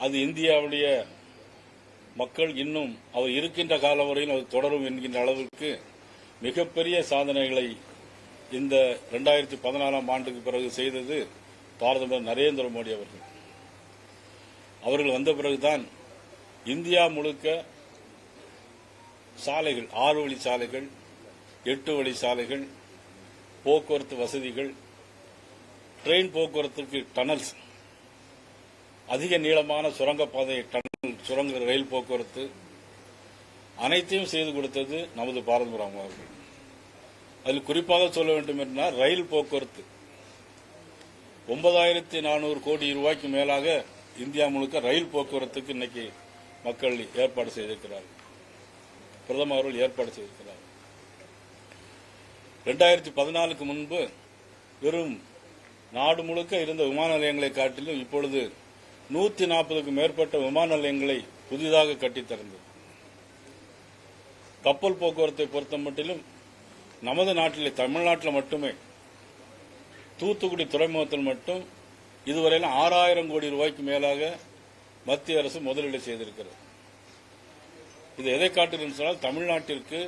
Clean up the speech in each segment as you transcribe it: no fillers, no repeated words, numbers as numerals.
அது இந்தியாவுடைய மக்கள் இன்னும் அவர் இருக்கின்ற காலம் வரையில் அது தொடரும் என்கின்ற அளவிற்கு மிகப்பெரிய சாதனைகளை இந்த 2014ஆம் ஆண்டுக்கு பிறகு செய்தது பிரதமர் நரேந்திர மோடி அவர்கள். அவர்கள் வந்த பிறகுதான் இந்தியா முழுக்க சாலைகள், 6 வழி சாலைகள், 8 வழி சாலைகள், போக்குவரத்து வசதிகள், ட்ரெயின் போக்குவரத்துக்கு டனல்ஸ், அதிக நீளமான சுரங்கப்பாதை, டனல், சுரங்க ரயில் போக்குவரத்து அனைத்தையும் செய்து கொடுத்தது நமது பாரதபுரம் அவர்கள். அதில் குறிப்பாக சொல்ல வேண்டும் என்றால் ரயில் போக்குவரத்து 9400 கோடி ரூபாய்க்கு மேலாக இந்தியா முழுக்க ரயில் போக்குவரத்துக்கு இன்னைக்கு மக்கள் ஏற்பாடு செய்திருக்கிறார்கள். பிரதமர் அவர்கள் ஏற்பாடு செய்திருக்கிறார். 2014க்கு முன்பு வெறும் நாடு முழுக்க இருந்த விமான நிலையங்களை காட்டிலும் இப்பொழுது 140க்கும் மேற்பட்ட விமான நிலையங்களை புதிதாக கட்டித்தந்தது. கப்பல் போக்குவரத்தை பொறுத்த மட்டிலும் நமது நாட்டிலே, தமிழ்நாட்டில் மட்டுமே தூத்துக்குடி துறைமுகத்தில் மட்டும் இதுவரையிலும் 6000 கோடி ரூபாய்க்கு மேலாக மத்திய அரசு முதலீடு செய்திருக்கிறது. இது எதை காட்டுகிறது சொன்னால் தமிழ்நாட்டிற்கு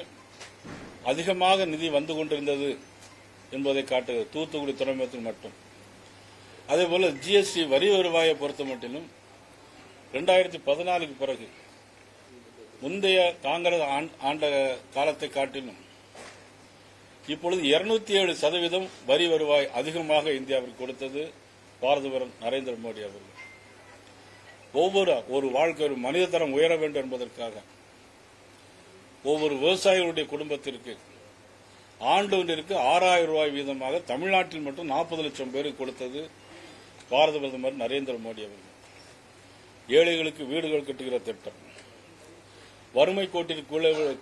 அதிகமாக நிதி வந்து கொண்டிருந்தது என்பதை காட்டுகிறது, தூத்துக்குடி துறைமுகத்தில் மட்டும். அதேபோல ஜிஎஸ்டி வரி வருவாயை பொறுத்த மட்டிலும் 2014க்கு பிறகு முந்தைய காங்கிரஸ் ஆண்ட காலத்தை காட்டிலும் இப்பொழுது 207% வரி வருவாய் அதிகமாக இந்தியாவிற்கு கொடுத்தது பிரதமர் நரேந்திர மோடி அவர்கள். ஒரு வாழ்க்கை, ஒரு மனித தரம் உயர வேண்டும் என்பதற்காக ஒவ்வொரு விவசாயிகளுடைய குடும்பத்திற்கு ஆண்டு ஒன்றிற்கு 6000 ரூபாய் வீதமாக தமிழ்நாட்டில் மட்டும் 40 லட்சம் பேருக்கு கொடுத்தது பாரத பிரதமர் நரேந்திர மோடி அவர்கள். ஏழைகளுக்கு வீடுகள் கட்டுகிற திட்டம், வறுமை கோட்டிற்கு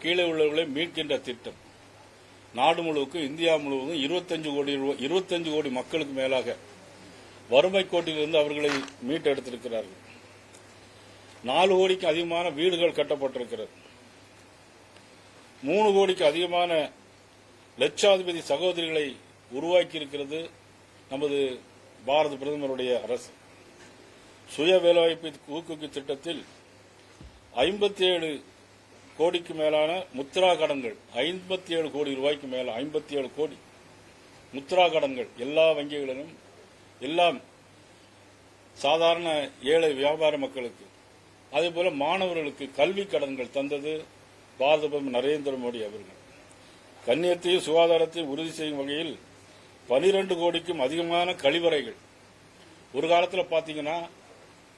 கீழே உள்ளவர்களை மீட்கின்ற திட்டம், நாடு முழுவதும் இந்தியா முழுவதும் 25 கோடி மக்களுக்கு மேலாக வறுமை கோட்டிலிருந்து அவர்களை மீட்டெடுத்திருக்கிறார்கள். 4 கோடிக்கு அதிகமான வீடுகள் கட்டப்பட்டிருக்கிறது. 3 கோடிக்கு அதிகமான லட்சாதிபதி சகோதரிகளை உருவாக்கியிருக்கிறது நமது பாரத பிரதமருடைய அரசு. சுய வேலைவாய்ப்பு ஊக்குவிக்கும் திட்டத்தில் 57 கோடிக்கு மேலான முத்ரா கடன்கள், 57 கோடி ரூபாய்க்கு மேல 57 கோடி முத்ரா கடன்கள் எல்லா வங்கிகளிலும், எல்லாம் சாதாரண ஏழை வியாபார மக்களுக்கு, அதேபோல மாணவர்களுக்கு கல்வி கடன்கள் தந்தது பாரத பிரதமர் நரேந்திர மோடி அவர்கள். கண்ணியத்தையும் சுகாதாரத்தையும் உறுதி செய்யும் வகையில் 12 கோடிக்கும் அதிகமான கழிவறைகள். ஒரு காலத்தில் பாத்தீங்கன்னா,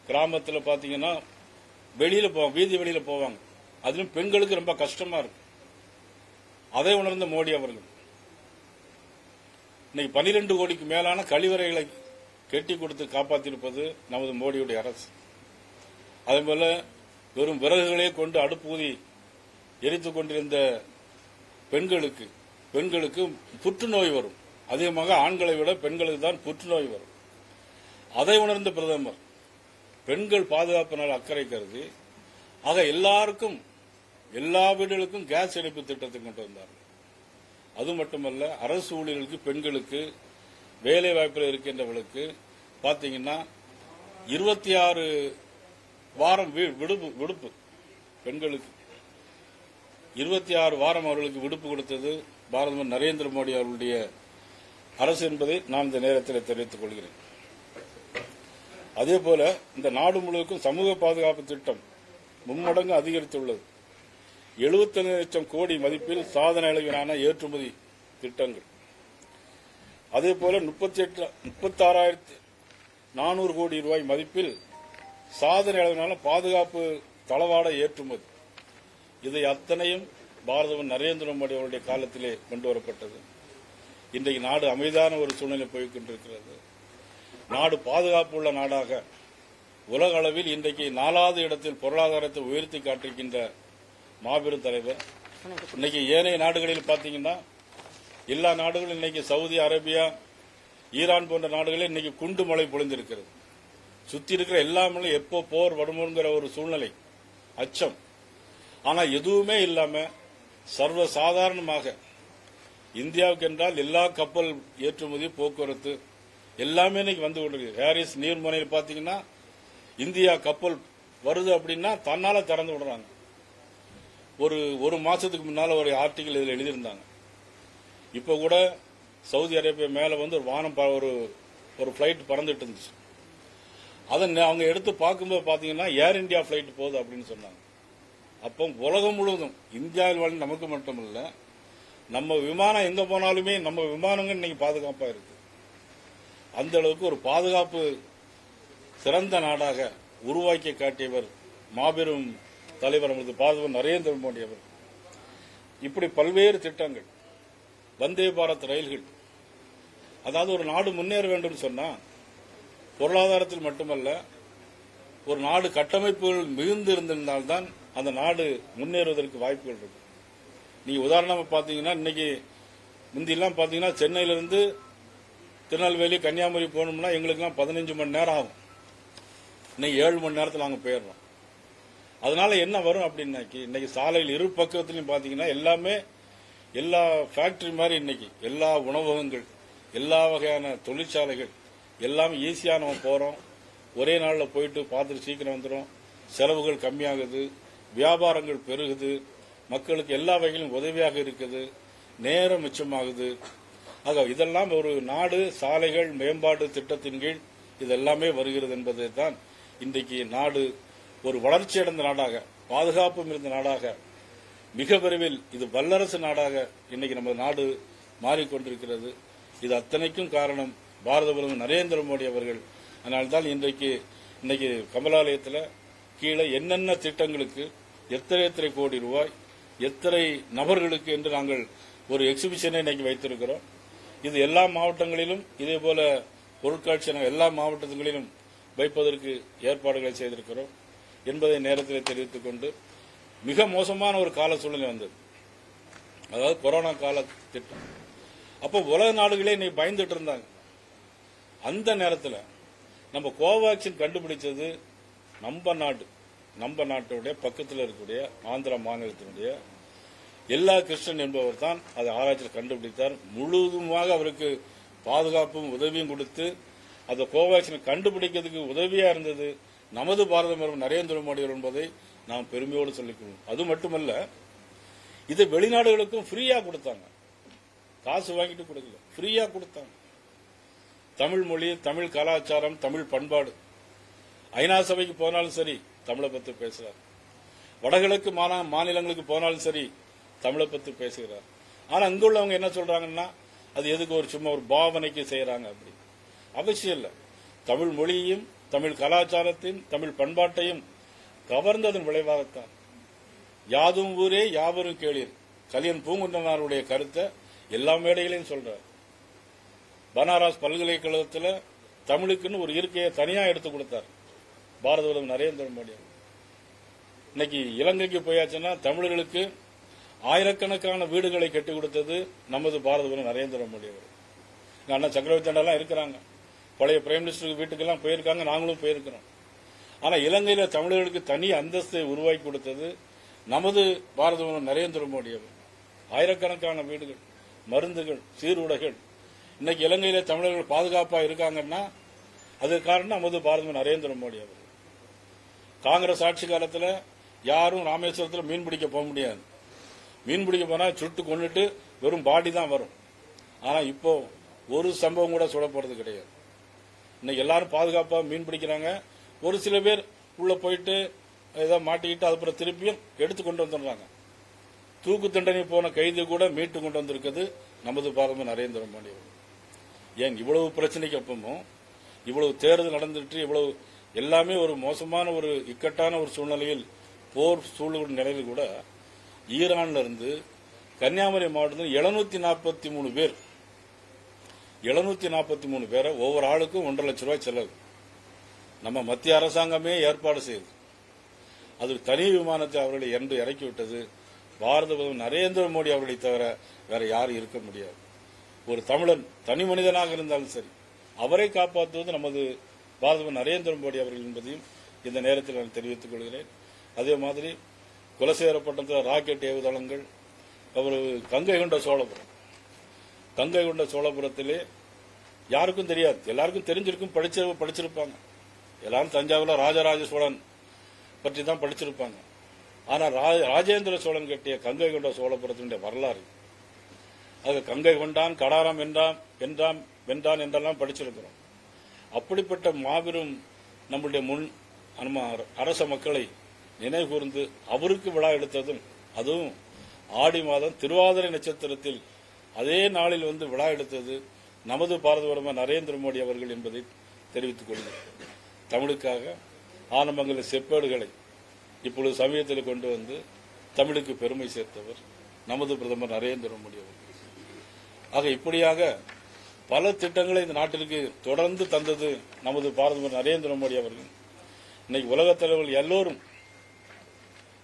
கிராமத்தில் பாத்தீங்கன்னா வெளியில வீதி வெளியில போவாங்க, அதிலும் பெண்களுக்கு ரொம்ப கஷ்டமா இருக்கு. அதை உணர்ந்த மோடி அவர்கள் இன்னைக்கு 12 கோடிக்கு மேலான கழிவறைகளை கெட்டி கொடுத்து காப்பாற்றியிருப்பது நமது மோடியுடைய அரசு. அதேபோல வெறும் விறகுகளே கொண்டு அடுப்பூதி எரித்துக் கொண்டிருந்த பெண்களுக்கு புற்றுநோய் வரும். அதிகமாக ஆண்களை விட பெண்களுக்கு தான் புற்றுநோய் வரும். அதை உணர்ந்த பிரதமர் பெண்கள் பாதுகாப்பினால் அக்கறை கருதி எல்லாருக்கும், எல்லா வீடுகளுக்கும் கேஸ் இணைப்பு திட்டத்தை கொண்டு வந்தார்கள். அது மட்டுமல்ல, அரசு ஊழியர்களுக்கு, பெண்களுக்கு, வேலை வாய்ப்பில் இருக்கின்றவர்களுக்கு பாத்தீங்கன்னா 26 வாரம் விடுப்பு, பெண்களுக்கு 26 வாரம் அவர்களுக்கு விடுப்பு கொடுத்தது பிரதமர் நரேந்திர மோடி அவர்களுடைய அரசு என்பதை நான் இந்த நேரத்தில் தெரிவித்துக் கொள்கிறேன். அதேபோல இந்த நாடு முழுவதும் சமூக பாதுகாப்பு திட்டம் மும்மடங்கு அதிகரித்துள்ளது. 75 லட்சம் கோடி மதிப்பில் சாதனை அளவிலான ஏற்றுமதி திட்டங்கள். அதேபோல 36,400 கோடி ரூபாய் மதிப்பில் சாதனை அளவிலான பாதுகாப்பு தளவாட ஏற்றுமதி. இதை அத்தனையும் பாரதவர் நரேந்திர மோடி அவருடைய காலத்திலே கொண்டு வரப்பட்டது. இன்றைக்கு நாடு அமைதியான ஒரு சூழ்நிலை போய்கொண்டிருக்கிறது. நாடு பாதுகாப்பு உள்ள நாடாக உலக அளவில் இன்றைக்கு 4வது இடத்தில் பொருளாதாரத்தை உயர்த்தி காட்டிருக்கின்ற மாபெரும் தலைவர். இன்னைக்கு ஏனைய நாடுகளில் பாத்தீங்கன்னா, எல்லா நாடுகளும் இன்னைக்கு சவுதி அரேபியா, ஈரான் போன்ற நாடுகளில் இன்னைக்கு குண்டு மழை பொழிந்திருக்கிறது. சுத்தி இருக்கிற எல்லா மழையும் எப்போ போர் வருமோங்கிற ஒரு சூழ்நிலை, அச்சம். ஆனா எதுவுமே இல்லாம சர்வ சாதாரணமாக இந்தியாவுக்கு என்றால் எல்லா கப்பல் ஏற்றுமதி, போக்குவரத்து எல்லாமே இன்னைக்கு வந்து கொண்டிருக்கு. ஹாரிஸ் நீர்முனையில் பாத்தீங்கன்னா இந்தியா கப்பல் வருது அப்படின்னா தன்னால திறந்து விடுறாங்க. ஒரு மாசத்துக்கு முன்னால ஒரு ஆர்டிகல் இதில் எழுதியிருந்தாங்க. இப்ப கூட சவுதி அரேபியா மேல வந்து ஒரு வானம் ஒரு பிளைட் பறந்துட்டு இருந்துச்சு. அதை அவங்க எடுத்து பார்க்கும்போது பாத்தீங்கன்னா ஏர் இந்தியா பிளைட் போகுது அப்படின்னு சொன்னாங்க. அப்போ உலகம் முழுவதும் இந்தியாவில் வாழ் நமக்கு மட்டுமல்ல, நம்ம விமானம் எங்க போனாலுமே நம்ம விமானங்கள் இன்னைக்கு பாதுகாப்பா இருக்கு. அந்த அளவுக்கு ஒரு பாதுகாப்பு சிறந்த நாடாக உருவாக்கி காட்டியவர் மாபெரும் தலைவர் நமது பாதுகாப்பு நரேந்திர மோடி அவர். இப்படி பல்வேறு திட்டங்கள், வந்தே பாரத் ரயில்கள், அதாவது ஒரு நாடு முன்னேற வேண்டும் சொன்னா பொருளாதாரத்தில் மட்டுமல்ல, ஒரு நாடு கட்டமைப்புகள் மிகுந்து இருந்திருந்தால்தான் அந்த நாடு முன்னேறுவதற்கு வாய்ப்புகள் இருக்கு. நீங்க உதாரணமா பாத்தீங்கன்னா இன்னைக்கு முந்தியெல்லாம் பாத்தீங்கன்னா சென்னையிலிருந்து திருநெல்வேலி கன்னியாகுமரி போகணும்னா எங்களுக்கெல்லாம் 15 மணி நேரம் ஆகும். இன்னைக்கு 7 மணி நேரத்தில் நாங்கள் போயிடுறோம். அதனால என்ன வரும் அப்படின்னாக்கி இன்னைக்கு சாலையில் இரு பக்கத்திலையும் பாத்தீங்கன்னா எல்லாமே எல்லா ஃபேக்டரி மாதிரி இன்னைக்கு எல்லா உணவகங்கள், எல்லா வகையான தொழிற்சாலைகள் எல்லாமே ஈஸியா நம்ம போறோம். ஒரே நாளில் போயிட்டு பார்த்துட்டு சீக்கிரம் வந்துடும். செலவுகள் கம்மியாகுது, வியாபாரங்கள் பெருகுது, மக்களுக்கு எல்லா வகையிலும் உதவியாக இருக்குது, நேரம் மிச்சமாகுது. ஆக இதெல்லாம் ஒரு நாடு சாலைகள் மேம்பாட்டு திட்டத்தின் கீழ் இதெல்லாமே வருகிறது என்பதை தான் இன்றைக்கு நாடு ஒரு வளர்ச்சியடைந்த நாடாக, பாதுகாப்பு இருந்த நாடாக, மிக விரைவில் இது வல்லரசு நாடாக இன்னைக்கு நம்ம நாடு மாறிக்கொண்டிருக்கிறது. இது அத்தனைக்கும் காரணம் பாரத பிரதமர் நரேந்திர மோடி அவர்கள். அதனால்தான் இன்னைக்கு கமலாலயத்தில் கீழே என்னென்ன திட்டங்களுக்கு எத்தனை கோடி ரூபாய் எத்தனை நபர்களுக்கு என்று நாங்கள் ஒரு எக்ஸிபிஷனை இன்னைக்கு வைத்திருக்கிறோம். இது எல்லா மாவட்டங்களிலும் இதேபோல பொருட்காட்சி எல்லா மாவட்டங்களிலும் வைப்பதற்கு ஏற்பாடுகளை செய்திருக்கிறோம் என்பதை நேரத்தில் தெரிவித்துக் கொண்டு, மிக மோசமான ஒரு கால சூழ்நிலை வந்தது, அதாவது கொரோனா கால திட்டம். அப்போ உலக நாடுகளே இன்னைக்கு பயந்துட்டு இருந்தாங்க. அந்த நேரத்தில் நம்ம கோவாக்சின் கண்டுபிடிச்சது நம்ம நாட்டுடைய பக்கத்தில் இருக்கக்கூடிய ஆந்திரா மாநிலத்தினுடைய எல்லா கிருஷ்ணன் என்பவர் தான் அதை ஆராய்ச்சியில் கண்டுபிடித்தார். முழுவதுமாக அவருக்கு பாதுகாப்பும் உதவியும் கொடுத்து அந்த கோவாக்சினை கண்டுபிடிக்கிறதுக்கு உதவியா இருந்தது நமது பாரத பிரதமர் நரேந்திர மோடி என்பதை நாம் பெருமையோடு சொல்லிக்கொள்வோம். அது மட்டுமல்ல, இதை வெளிநாடுகளுக்கும் ஃப்ரீயா கொடுத்தாங்க. காசு வாங்கிட்டு கொடுக்கல, ஃப்ரீயா கொடுத்தாங்க. தமிழ் மொழி, தமிழ் கலாச்சாரம், தமிழ் பண்பாடு. ஐநா சபைக்கு போனாலும் சரி தமிழை பத்தி பேசுறார். வடகிழக்கு மாநிலங்களுக்கு போனாலும் சரி தமிழை பத்தி பேசுகிறார். ஆனா அங்க உள்ளவங்க என்ன சொல்றாங்கன்னா, அது எதுக்கு ஒரு சும்மா ஒரு பாவனைக்கு செய்யறாங்க. அப்படி அவசியம் இல்ல. தமிழ் மொழியையும் தமிழ் கலாச்சாரத்தையும் தமிழ் பண்பாட்டையும் கவர்ந்ததன் விளைவாகத்தான் யாதும் ஊரே யாவரும் கேளீர் கலியன் பூங்குன்றனாருடைய கருத்தை எல்லா மேடைகளையும் சொல்றார். பனாரஸ் பல்கலைக்கழகத்தில் தமிழுக்குன்னு ஒரு இருக்கையை தனியா எடுத்து கொடுத்தார் பாரத பிரதமர் நரேந்திர மோடி. இன்னைக்கு இலங்கைக்கு போயாச்சுன்னா தமிழர்களுக்கு ஆயிரக்கணக்கான வீடுகளை கட்டி கொடுத்தது நமது பாரத பிரதமர் நரேந்திர மோடி அவர். அண்ணா சக்கரவர்த்தி அண்ணா இருக்கிறாங்க, பழைய பிரைம் மினிஸ்டருக்கு வீட்டுக்கெல்லாம் போயிருக்காங்க, நாங்களும் போயிருக்கிறோம். ஆனா இலங்கையில தமிழர்களுக்கு தனி அந்தஸ்தை உருவாக்கி கொடுத்தது நமது பாரத பிரதமர் நரேந்திர மோடி அவர். ஆயிரக்கணக்கான வீடுகள், மருந்துகள், சீருடைகள். இன்னைக்கு இலங்கையில தமிழர்கள் பாதுகாப்பா இருக்காங்கன்னா அது காரணம் நமது பாரத நரேந்திர மோடி அவர். காங்கிரஸ் ஆட்சி காலத்தில் யாரும் ராமேஸ்வரத்தில் மீன் பிடிக்க போக முடியாது. மீன் பிடிக்க போனா சுட்டு கொண்டுட்டு வெறும் பாடி தான் வரும். ஆனா இப்போ ஒரு சம்பவம் கூட சுடப்படுறது கிடையாது. இன்னைக்கு எல்லாரும் பாதுகாப்பா மீன் பிடிக்கிறாங்க. ஒரு சில பேர் உள்ள போயிட்டு ஏதாவது மாட்டிக்கிட்டு அதுக்கப்புறம் திருப்பியும் எடுத்து கொண்டு வந்துடுறாங்க. தூக்கு தண்டனை போன கைது கூட மீட்டு கொண்டு வந்திருக்கிறது நமது பாரத நரேந்திர மோடி. ஏன் இவ்வளவு பிரச்சனைக்கு அப்பமும் இவ்வளவு தேர்தல் நடந்துட்டு இவ்வளவு எல்லாமே ஒரு மோசமான ஒரு இக்கட்டான ஒரு சூழ்நிலையில் போர் சூழல் நிலையில் கூட ஈரான்ல இருந்து கன்னியாகுமரி மாவட்டத்தில் 743 பேரை ஒவ்வொரு ஆளுக்கும் 1.5 லட்சம் ரூபாய் செலவு நம்ம மத்திய அரசாங்கமே ஏற்பாடு செய்யுது. அது தனி விமானத்தை அவர்களை என்று இறக்கிவிட்டது பாரத பிரதமர் நரேந்திர மோடி அவர்களை தவிர வேற யாரும் இருக்க முடியாது. ஒரு தமிழன் தனி மனிதனாக இருந்தாலும் சரி அவரை காப்பாற்றுவது நமது பாரத நரேந்திர மோடி அவர்கள் என்பதையும் இந்த நேரத்தில் நான் தெரிவித்துக் கொள்கிறேன். அதே மாதிரி குலசேகரப்பட்டினத்தில் ராக்கெட் ஏவுதளங்கள், அவர் கங்கை கொண்ட சோழபுரத்திலே யாருக்கும் தெரியாது, எல்லாருக்கும் தெரிஞ்சிருக்கும், படிச்சிருப்பாங்க. எல்லாரும் தஞ்சாவூர்ல ராஜராஜ சோழன் பற்றி தான் படிச்சிருப்பாங்க. ஆனா ராஜேந்திர சோழன் கட்டிய கங்கை கொண்ட சோழபுரத்தினுடைய வரலாறு, அது கங்கை கொண்டான், கடாரம் வென்றான் என்றெல்லாம் படிச்சிருக்கிறோம். அப்படிப்பட்ட மாபெரும் நம்முடைய முன் அரச மக்களை நினைவுகூர்ந்து அவருக்கு விழா எடுத்ததும், அதுவும் ஆடி மாதம் திருவாதிரை நட்சத்திரத்தில் அதே நாளில் விழா எடுத்தது நமது பாரத பிரதமர் நரேந்திர மோடி அவர்கள் என்பதை தெரிவித்துக் கொள்கிறேன். தமிழுக்காக ஆனமங்கல செப்பேடுகளை இப்பொழுது சமயத்தில் கொண்டு வந்து தமிழுக்கு பெருமை சேர்த்தவர் நமது பிரதமர் நரேந்திர மோடி அவர்கள். ஆக இப்படியாக பல திட்டங்களை இந்த நாட்டிற்கு தொடர்ந்து தந்தது நமது பிரதமர் நரேந்திர மோடி அவர்கள். இன்னைக்கு உலகத் தலைவர்கள் எல்லோரும்,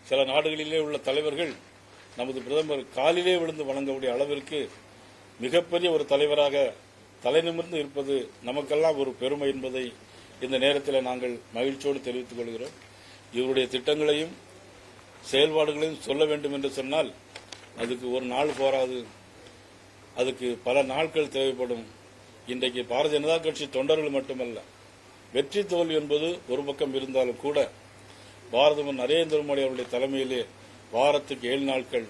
சில நாடுகளிலே உள்ள தலைவர்கள் நமது பிரதமர் காலிலே விழுந்து வணங்கக்கூடிய அளவிற்கு மிகப்பெரிய ஒரு தலைவராக தலைநிமிர்ந்து இருப்பது நமக்கெல்லாம் ஒரு பெருமை என்பதை இந்த நேரத்தில் நாங்கள் மகிழ்ச்சியோடு தெரிவித்துக் கொள்கிறோம். இவருடைய திட்டங்களையும் செயல்பாடுகளையும் சொல்ல வேண்டும் என்று சொன்னால் அதுக்கு ஒரு நாள் போராது, அதுக்கு பல நாட்கள் தேவைப்படும். இன்றைக்கு பாரதிய ஜனதா கட்சி தொண்டர்கள் மட்டுமல்ல, வெற்றி தோல்வி என்பது ஒரு பக்கம் இருந்தாலும் கூட பிரதமர் நரேந்திர மோடி அவருடைய தலைமையிலே வாரத்துக்கு 7 நாட்கள்,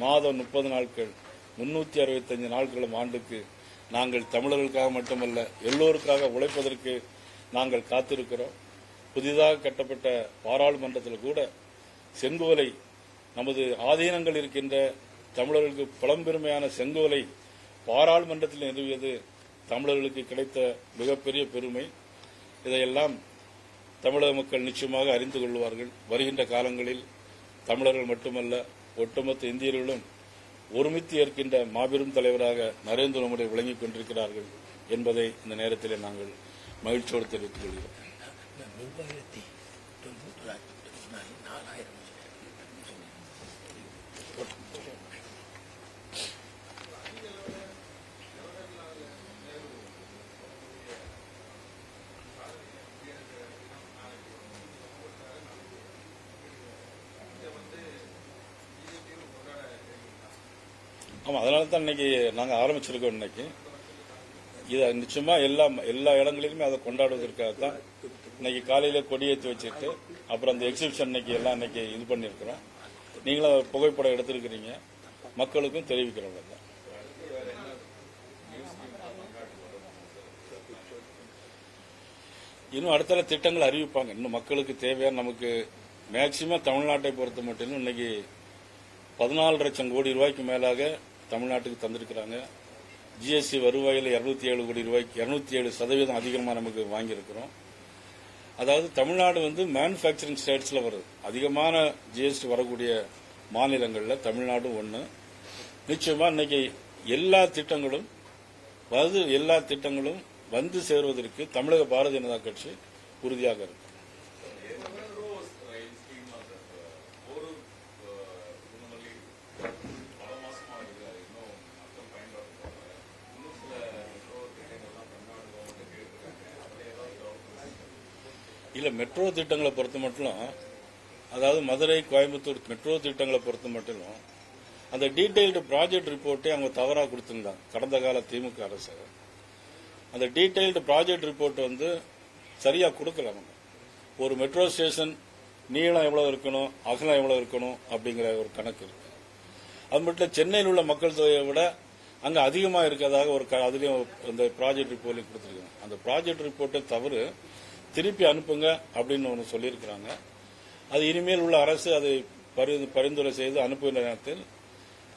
மாதம் 30 நாட்கள், 365 நாட்களும் ஆண்டுக்கு நாங்கள் தமிழர்களுக்காக மட்டுமல்ல எல்லோருக்காக உழைப்பதற்கு நாங்கள் காத்திருக்கிறோம். புதிதாக கட்டப்பட்ட பாராளுமன்றத்தில் கூட செங்கோலை, நமது ஆதீனங்கள் இருக்கின்ற தமிழர்களுக்கு பழம்பெருமையான செங்கோலை பாராளுமன்றத்தில் நிறுவியது தமிழர்களுக்கு கிடைத்த மிகப்பெரிய பெருமை. இதையெல்லாம் தமிழக மக்கள் நிச்சயமாக அறிந்து கொள்வார்கள். வருகின்ற காலங்களில் தமிழர்கள் மட்டுமல்ல ஒட்டுமொத்த இந்தியர்களும் ஒருமித்து ஏற்கின்ற மாபெரும் தலைவராக நரேந்திர மோடி விளங்கிக் கொண்டிருக்கிறார்கள் என்பதை இந்த நேரத்தில் நாங்கள் மகிழ்ச்சியோடு தெரிவித்துக் கொள்கிறோம். ஆமா, அதனால தான் இன்னைக்கு நாங்கள் ஆரம்பிச்சிருக்கோம். இன்னைக்கு இதை நிச்சயமா எல்லா இடங்களிலுமே அதை கொண்டாடுவதற்காக தான் இன்னைக்கு காலையில கொடியேற்றி வச்சுட்டு அப்புறம் அந்த எக்ஸிபிஷன் இன்னைக்கு இது பண்ணிருக்கிறோம். நீங்களும் புகைப்படம் எடுத்திருக்கிறீங்க, மக்களுக்கும் தெரிவிக்கிறோம். இன்னும் அடுத்த திட்டங்கள் அறிவிப்பாங்க. இன்னும் மக்களுக்கு தேவையான, நமக்கு மேக்சிமம் தமிழ்நாட்டை பொறுத்த மட்டும் இன்னைக்கு 14 லட்சம் கோடி ரூபாய்க்கு மேலாக தமிழ்நாட்டுக்கு தந்திருக்கிறாங்க. ஜிஎஸ்டி வருவாயில் 207 கோடி ரூபாய்க்கு 207% அதிகமாக நமக்கு வாங்கியிருக்கிறோம். அதாவது தமிழ்நாடு மேனுஃபேக்சரிங் ஸ்டேட்ஸ்ல வருது. அதிகமான ஜிஎஸ்டி வரக்கூடிய மாநிலங்களில் தமிழ்நாடும் ஒன்று. நிச்சயமா இன்னைக்கு எல்லா திட்டங்களும் வந்து சேருவதற்கு தமிழக பாரதிய ஜனதா கட்சி உறுதியாக இருக்கு. இல்ல, மெட்ரோ திட்டங்களை பொறுத்த மட்டும், அதாவது மதுரை கோயம்புத்தூர் மெட்ரோ திட்டங்களை பொறுத்த மட்டும் அந்த டீடைல்டு ப்ராஜெக்ட் ரிப்போர்ட்டை அவங்க தவறாக கொடுத்திருந்தாங்க கடந்த கால திமுக அரசு. அந்த டீடைல்டு ப்ராஜெக்ட் ரிப்போர்ட் சரியா கொடுக்கல. அவங்க ஒரு மெட்ரோ ஸ்டேஷன் நீளம் எவ்வளவு இருக்கணும், அகலம் எவ்வளவு இருக்கணும் அப்படிங்கிற ஒரு கணக்கு இருக்கு. அது மட்டும் சென்னையில் உள்ள மக்கள் தொகையை விட அங்க அதிகமா இருக்கிறதாக ஒரு அதுலயும் இந்த ப்ராஜெக்ட் ரிப்போர்ட்ல கொடுத்திருக்காங்க. அந்த ப்ராஜெக்ட் ரிப்போர்ட்டை தவறு, திருப்பி அனுப்புங்க அப்படின்னு ஒன்று சொல்லியிருக்கிறாங்க. அது இனிமேல் உள்ள அரசு அதை பரிந்துரை செய்து அனுப்புகின்ற நேரத்தில்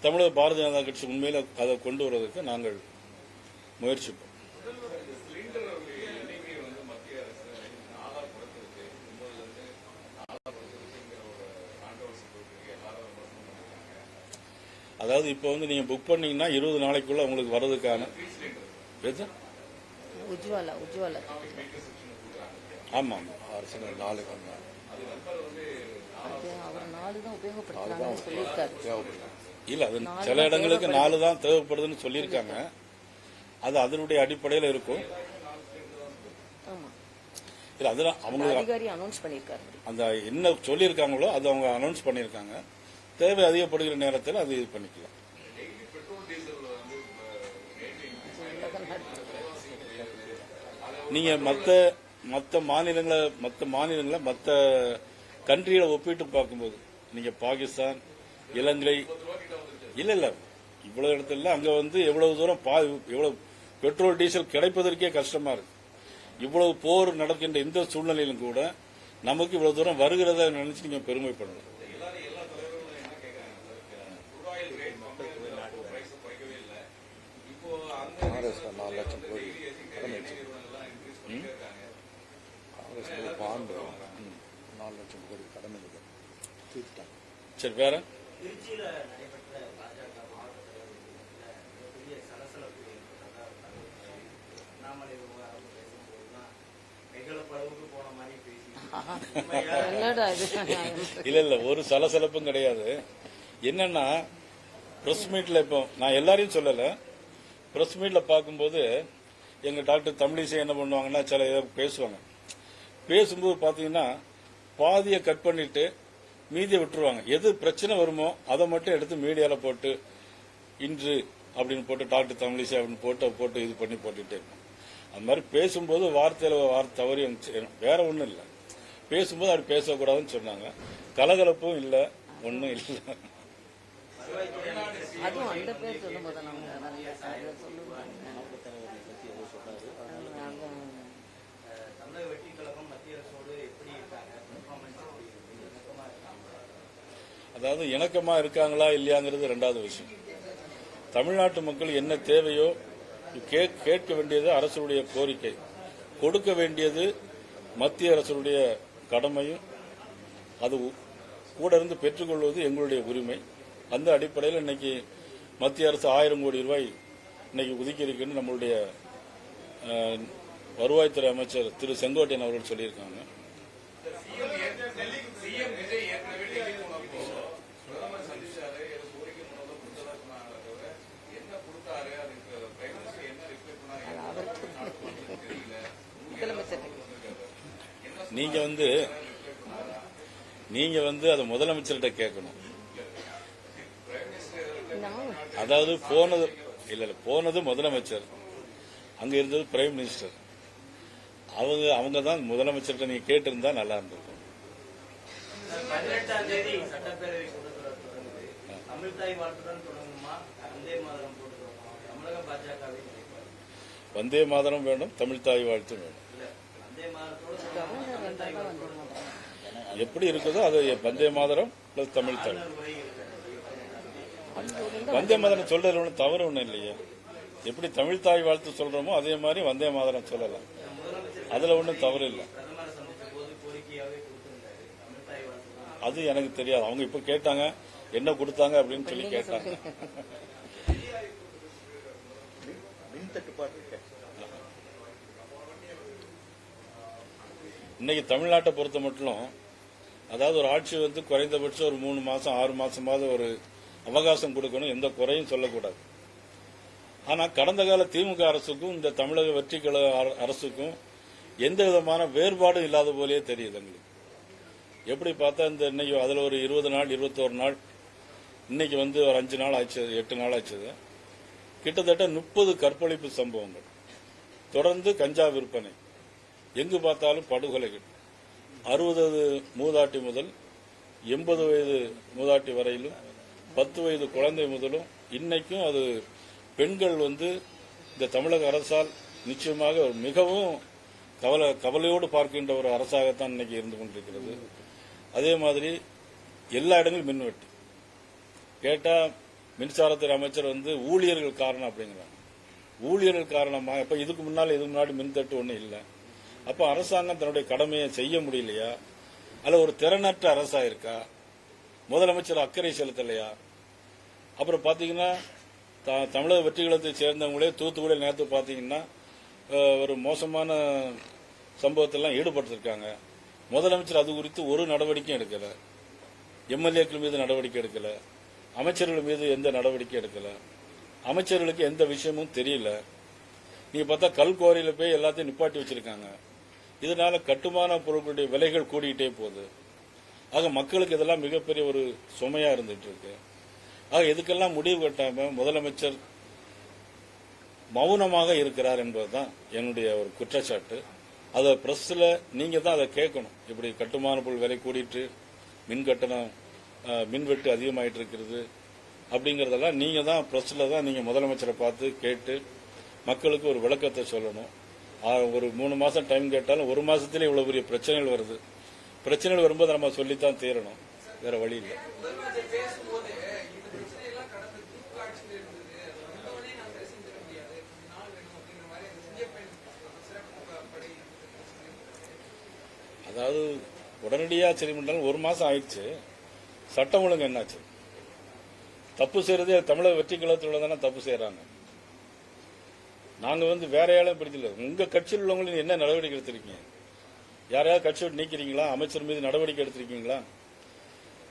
தமிழக பாரதிய ஜனதா கட்சி உண்மையில் அதை கொண்டு வருவதற்கு நாங்கள் முயற்சிப்போம். அதாவது இப்போ நீங்க புக் பண்ணீங்கன்னா 20 நாளைக்குள்ள உங்களுக்கு வர்றதுக்கான உஜ்வாலா ஆமா அரசு நாளைக்கு இல்ல, அது சில இடங்களுக்கு 4 தான் தேவைப்படுதுன்னு சொல்லியிருக்காங்க. அது அதனுடைய அடிப்படையில் இருக்கும். இல்ல, அதெல்லாம் அவங்க அந்த என்ன சொல்லியிருக்காங்களோ அது அவங்க அனௌன்ஸ் பண்ணியிருக்காங்க. தேவை அதிகப்படுகிற நேரத்தில் அது இது பண்ணிக்கலாம். நீங்க மற்ற மாநிலங்களை மற்ற கண்ட்ரிகளை ஒப்பிட்டு பார்க்கும்போது நீங்க பாகிஸ்தான், இலங்கை இல்ல இவ்வளவு இடத்துல அங்க வந்து எவ்வளவு தூரம் எவ்வளவு பெட்ரோல் டீசல் கிடைப்பதற்கே கஷ்டமா இருக்கு. இவ்வளவு போர் நடக்கின்ற இந்த சூழ்நிலையிலும் கூட நமக்கு இவ்வளவு தூரம் வருகிறத நினைச்சு நீங்க பெருமைப்படணும். சரி, வேற இல்ல ஒரு சலசலப்பும் கிடையாது. என்னன்னா பிரஸ் மீட்ல இப்போ நான் எல்லாரையும் சொல்லல, பிரஸ் மீட்ல பார்க்கும்போது எங்க டாக்டர் தமிழிசை என்ன பண்ணுவாங்கன்னா சில பேசுவாங்க. பேசும்போது பாத்தீங்கன்னா பாதியை கட் பண்ணிட்டு மீதியை விட்டுருவாங்க. எது பிரச்சனை வருமோ அதை மட்டும் எடுத்து மீடியால போட்டு இன்று அப்படின்னு போட்டு டாக்டர் தமிழிசை அப்படின்னு போட்டு இது பண்ணி போட்டுட்டே இருக்கும். அந்த மாதிரி பேசும்போது வார்த்தையில வார்த்தை தவறி வேற ஒண்ணும் இல்லை. பேசும்போது அப்படி பேசக்கூடாதுன்னு சொன்னாங்க. கலகலப்பும் இல்ல, ஒன்னும் இல்ல. அதாவது இணக்கமா இருக்காங்களா இல்லையாங்கிறது ரெண்டாவது விஷயம். தமிழ்நாட்டு மக்கள் என்ன தேவையோ கேட்க வேண்டியது அரசுடைய கோரிக்கை, கொடுக்க வேண்டியது மத்திய அரசுடைய கடமையும், அது கூட இருந்து பெற்றுக்கொள்வது எங்களுடைய உரிமை. அந்த அடிப்படையில் இன்னைக்கு மத்திய அரசு 1000 கோடி ரூபாய் இன்னைக்கு ஒதுக்கி இருக்குன்னு நம்மளுடைய வருவாய்த்துறை அமைச்சர் திரு செங்கோட்டையன் அவர்கள் சொல்லியிருக்காங்க. நீங்க வந்து அதை முதலமைச்சர்கிட்ட கேட்கணும். அதாவது போனது முதலமைச்சர், அங்க இருந்தது பிரைம் மினிஸ்டர். அவங்க தான் முதலமைச்சர்கிட்ட நீங்க கேட்டு இருந்தா நல்லா இருந்திருக்கும். வந்தே மாதரம் வேணும், தமிழ் தாய் வாழ்த்து வேணும். எப்படி இருக்குதோ அது வந்தே மாதரம் பிளஸ் தமிழ் தாய். வந்தே மாதரம் சொல்றது ஒன்றும் தவறு ஒன்றும் இல்லையே. எப்படி தமிழ் தாய் வாழ்த்து சொல்றோமோ அதே மாதிரி வந்தே மாதரம் சொல்லலாம். அதுல ஒன்றும் தவறு இல்லை. அது எனக்கு தெரியாது. அவங்க இப்ப கேட்டாங்க என்ன கொடுத்தாங்க அப்படின்னு சொல்லி கேட்டாங்க. இன்னைக்கு தமிழ்நாட்டை பொறுத்த மட்டும் அதாவது ஒரு ஆட்சி வந்து குறைந்தபட்சம் ஒரு 3 மாசம் 6 மாசமாவது ஒரு அவகாசம் கொடுக்கணும், எந்த குறையும் சொல்லக்கூடாது. ஆனா கடந்த கால திமுக அரசுக்கும் இந்த தமிழக வெற்றி கழக அரசுக்கும் எந்த விதமான வேறுபாடும் இல்லாத போலயே தெரியுது எங்களுக்கு. எப்படி பார்த்தா இந்த இன்னைக்கு அதுல ஒரு 20 நாள் 21 நாள், இன்னைக்கு வந்து ஒரு 5 நாள் ஆச்சு, 8 நாள் ஆச்சு. கிட்டத்தட்ட 30 கற்பழிப்பு சம்பவங்கள், தொடர்ந்து கஞ்சா விற்பனை, எங்கு பார்த்தாலும் படுகொலைகள், 60 மூதாட்டி முதல் 80 வயது மூதாட்டி வரையிலும் 10 வயது குழந்தை முதலும் இன்னைக்கும் அது பெண்கள் வந்து இந்த தமிழக அரசால் நிச்சயமாக மிகவும் கவலையோடு பார்க்கின்ற ஒரு அரசாகத்தான் இன்னைக்கு இருந்து கொண்டிருக்கிறது. அதே மாதிரி எல்லா இடங்களும் மின்வெட்டு. கேட்டா மின்சாரத்துறை அமைச்சர் வந்து ஊழியர்கள் காரணம் அப்படிங்கிறாங்க. ஊழியர்கள் காரணமா? இப்ப இதுக்கு முன்னாடி மின்தட்டு ஒன்றும் இல்லை. அப்ப அரசாங்கம் தன்னுடைய கடமையை செய்ய முடியலையா? அல்ல ஒரு திறனற்ற அரசா இருக்கா? முதலமைச்சர் அக்கறை செலுத்தலையா? அப்புறம் பாத்தீங்கன்னா தமிழக வெற்றி கழகத்தை சேர்ந்தவங்களே தூத்துக்குடியில் நேற்று பாத்தீங்கன்னா ஒரு மோசமான சம்பவத்தெல்லாம் ஈடுபட்டிருக்காங்க. முதலமைச்சர் அது குறித்து ஒரு நடவடிக்கையும் எடுக்கல. எம்எல்ஏக்கள் மீது நடவடிக்கை எடுக்கல. அமைச்சர்கள் மீது எந்த நடவடிக்கை எடுக்கல. அமைச்சர்களுக்கு எந்த விஷயமும் தெரியல. நீங்க பார்த்தா கல்குவாரியில போய் எல்லாத்தையும் நிப்பாட்டி வச்சிருக்காங்க. இதனால கட்டுமான பொருட்களுடைய விலைகள் கூடிக்கிட்டே போகுது. ஆக மக்களுக்கு இதெல்லாம் மிகப்பெரிய ஒரு சுமையா இருந்துட்டு இருக்கு. ஆக இதுக்கெல்லாம் முடிவு கட்டாம முதலமைச்சர் மௌனமாக இருக்கிறார் என்பதுதான் என்னுடைய ஒரு குற்றச்சாட்டு. அதை பிரஸ்ல நீங்க தான் அதை கேட்கணும். இப்படி கட்டுமான பொருள் விலை கூடிட்டு மின் கட்டணம் மின்வெட்டு அதிகமாயிட்டு இருக்கிறது அப்படிங்கறதெல்லாம் நீங்க தான் பிரஸ்ல தான் நீங்க முதலமைச்சரை பார்த்து கேட்டு மக்களுக்கு ஒரு விளக்கத்தை சொல்லணும். ஒரு 3 மாசம் டைம் கேட்டாலும் 1 மாசத்துல இவ்வளவு பெரிய பிரச்சனைகள் வருது. பிரச்சனைகள் வரும்போது நம்ம சொல்லித்தான் தீரணும், வேற வழி இல்லை. அதாவது உடனடியாக சரி பண்ணாலும் 1 மாசம் ஆயிடுச்சு. சட்டம் ஒழுங்கு என்னாச்சு? தப்பு செய்யறதே தமிழக வெற்றி கழகத்தில் தானே தப்பு செய்யறாங்க. நாங்க வேற யாரும் பிடிக்கல. உங்க கட்சியில் உள்ளவங்களும் என்ன நடவடிக்கை எடுத்திருக்கீங்க? யாரையாவது கட்சி விட்டு நீக்கிறீங்களா? அமைச்சர் மீது நடவடிக்கை எடுத்திருக்கீங்களா?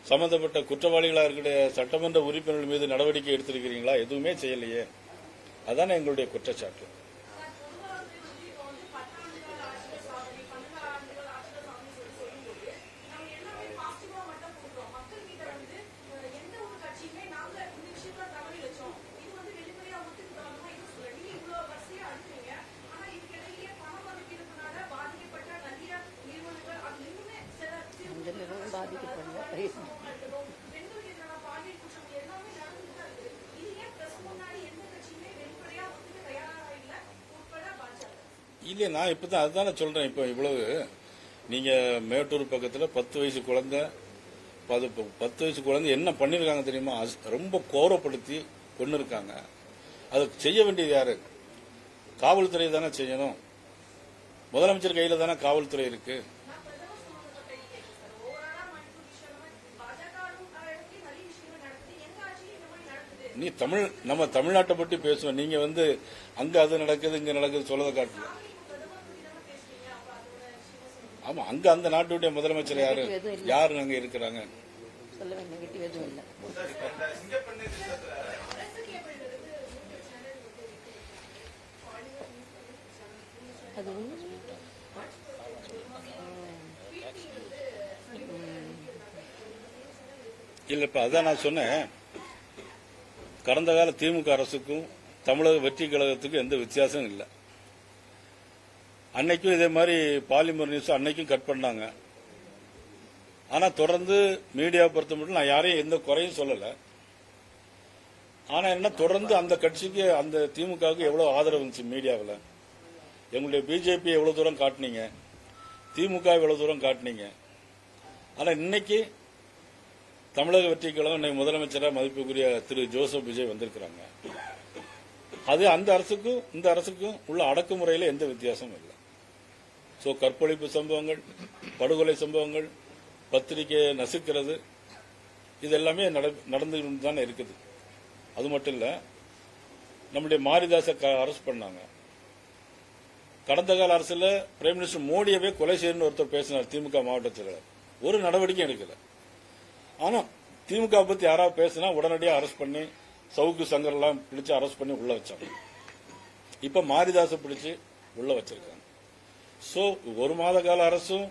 சம்பந்தப்பட்ட குற்றவாளிகளா இருக்கிற சட்டமன்ற உறுப்பினர்கள் மீது நடவடிக்கை எடுத்திருக்கிறீங்களா? எதுவுமே செய்யலையே. அதானே எங்களுடைய குற்றச்சாட்டு. இல்ல, நான் இப்பதான் அதுதானே சொல்றேன். இப்ப இவ்வளவு நீங்க மேட்டூர் பக்கத்துல 10 வயசு குழந்தை 10 வயசு குழந்தை என்ன பண்ணிருக்காங்க தெரியுமா? ரொம்ப கோரப்படுத்தி கொண்டு இருக்காங்க. அது செய்ய வேண்டியது யாரு? காவல்துறை தானே செய்யணும். முதலமைச்சர் கையில தானே காவல்துறை இருக்கு. நீ நம்ம தமிழ்நாட்டை பற்றி பேசுவோம். நீங்க அங்க அது நடக்குது இங்க நடக்குது சொல்லதை காட்டல. ஆமா, அங்க அந்த நாட்டுடைய முதலமைச்சர் யாரு அங்க இருக்கிறாங்க? இல்லப்பா, அதான் நான் சொன்னேன். கடந்த கால திமுக அரசுக்கும் தமிழக வெற்றி கழகத்துக்கும் எந்த வித்தியாசமும் இல்லை. அன்னைக்கும் இதே மாதிரி பாலிமர் நியூஸ் அன்னைக்கும் கட் பண்ணாங்க. ஆனா தொடர்ந்து மீடியா பொறுத்த மட்டும் நான் யாரையும் எந்த குறையும் சொல்லல. ஆனா என்ன, தொடர்ந்து அந்த கட்சிக்கு அந்த திமுகவுக்கு எவ்வளவு ஆதரவு இருந்துச்சு மீடியாவில். எங்களுடைய பிஜேபி எவ்வளவு தூரம் காட்டினீங்க, திமுக எவ்வளவு தூரம் காட்டினீங்க. ஆனா இன்னைக்கு தமிழக வெற்றி கழகம் இன்னைக்கு முதலமைச்சராக மதிப்புக்குரிய திரு ஜோசப் விஜய் வந்திருக்கிறாங்க. அது அந்த அரசுக்கும் இந்த அரசுக்கும் உள்ள அடக்குமுறையில் எந்த வித்தியாசமும் இல்லை. சோ கற்பழிப்பு சம்பவங்கள், படுகொலை சம்பவங்கள், பத்திரிகை நசுக்கிறது, இது எல்லாமே நடந்து தானே இருக்குது. அது மட்டும் இல்ல, நம்முடைய மாரிதாச அரெஸ்ட் பண்ணாங்க. கடந்த கால அரசுல பிரைம் மினிஸ்டர் மோடியவே கொலை செய்யணும்னு ஒருத்தர் பேசினார் திமுக மாவட்ட செயலாளர். ஒரு நடவடிக்கையும் எடுக்கல. ஆனா திமுக பத்தி யாராவது பேசினா உடனடியாக அரெஸ்ட் பண்ணி சவுக்கு சங்கர் எல்லாம் பிடிச்சு அரெஸ்ட் பண்ணி உள்ள வச்சாங்க. இப்ப மாரிதாச பிடிச்சு உள்ள வச்சிருக்காங்க. சோ 1 மாத கால அரசும்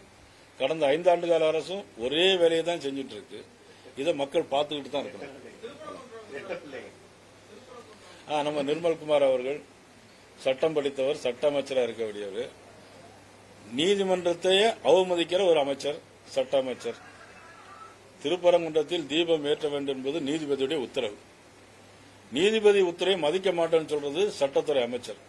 கடந்த 5 ஆண்டு கால அரசும் ஒரே வேலையை தான் செஞ்சுட்டு இருக்கு. இதை மக்கள் பார்த்துக்கிட்டு தான் இருக்கணும். நம்ம நிர்மல்குமார் அவர்கள் சட்டம் படித்தவர், சட்ட அமைச்சராக இருக்க வேண்டியவர், நீதிமன்றத்தையே அவமதிக்கிற ஒரு அமைச்சர், சட்ட அமைச்சர். திருப்பரங்குன்றத்தில் தீபம் ஏற்ற வேண்டும் என்பது நீதிபதியுடைய உத்தரவு. நீதிபதி உத்தரவை மதிக்க மாட்டேன்னு சொல்றது சட்டத்துறை அமைச்சர்.